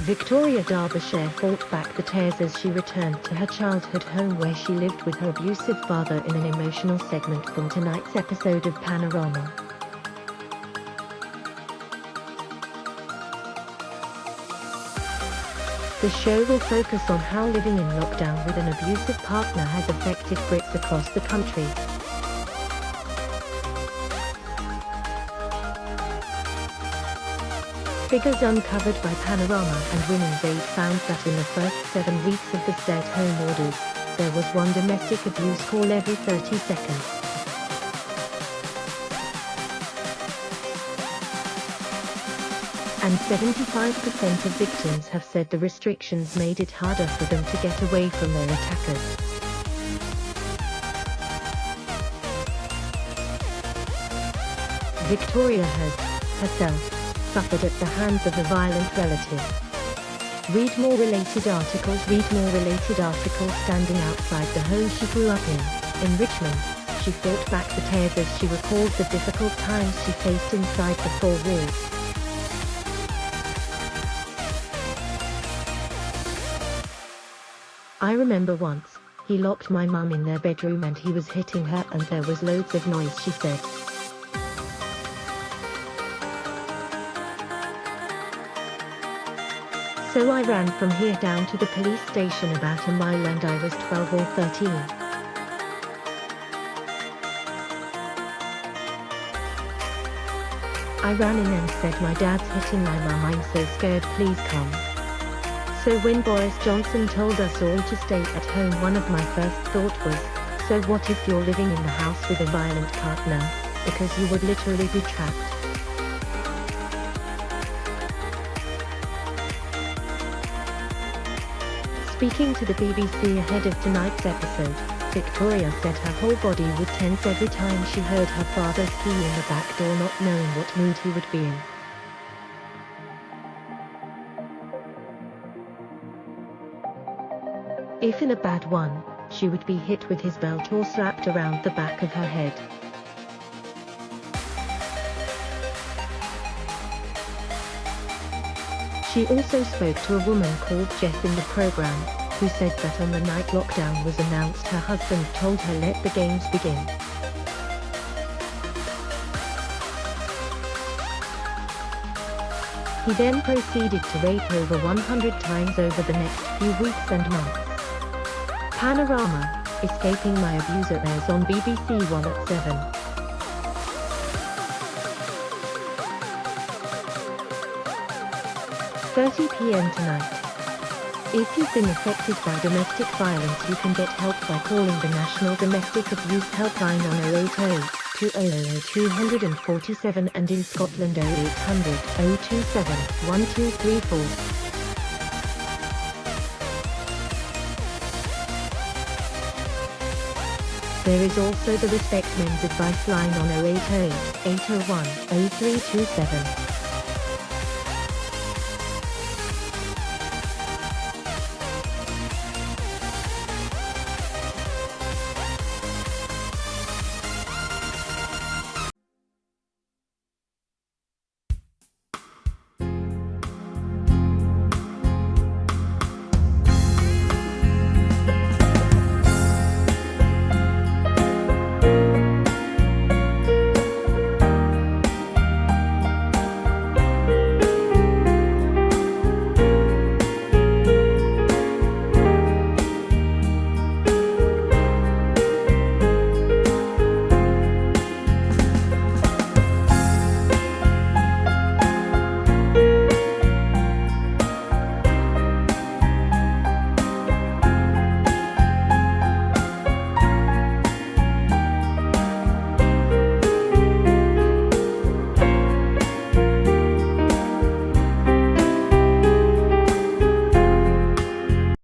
Victoria, Derbyshire fought back the tears as she returned to her childhood home where she lived with her abusive father in an emotional segment from tonight's episode of Panorama. The show will focus on how living in lockdown with an abusive partner has affected Brits across the country. Figures uncovered by Panorama and Women's Aid found that in the first 7 weeks of the stay-at-home orders, there was one domestic abuse call every 30 seconds. And 75% of victims have said the restrictions made it harder for them to get away from their attackers. Victoria has, herself, suffered at the hands of a violent relative. Read more related articles standing outside the home she grew up in Richmond. She fought back the tears as she recalled the difficult times she faced inside the four walls. I remember once, he locked my mum in their bedroom and he was hitting her and there was loads of noise, she said. So I ran from here down to the police station about a mile and I was 12 or 13. I ran in and said, "My dad's hitting my mum, I'm so scared, please come." So when Boris Johnson told us all to stay at home, one of my first thought was, so what if you're living in the house with a violent partner, because you would literally be trapped. Speaking to the BBC ahead of tonight's episode, Victoria said her whole body would tense every time she heard her father's key in the back door, not knowing what mood he would be in. If in a bad one, she would be hit with his belt or slapped around the back of her head. She also spoke to a woman called Jess in the program, who said that on the night lockdown was announced, her husband told her, "Let the games begin." He then proceeded to rape over 100 times over the next few weeks and months. Panorama, Escaping My Abuser airs on BBC One at 7. 30 p.m. tonight. If you've been affected by domestic violence, you can get help by calling the National Domestic Abuse Helpline on 080 200 247 and in Scotland 0800 027 1234. There is also the Respect Men's Advice line on 080 801 0327.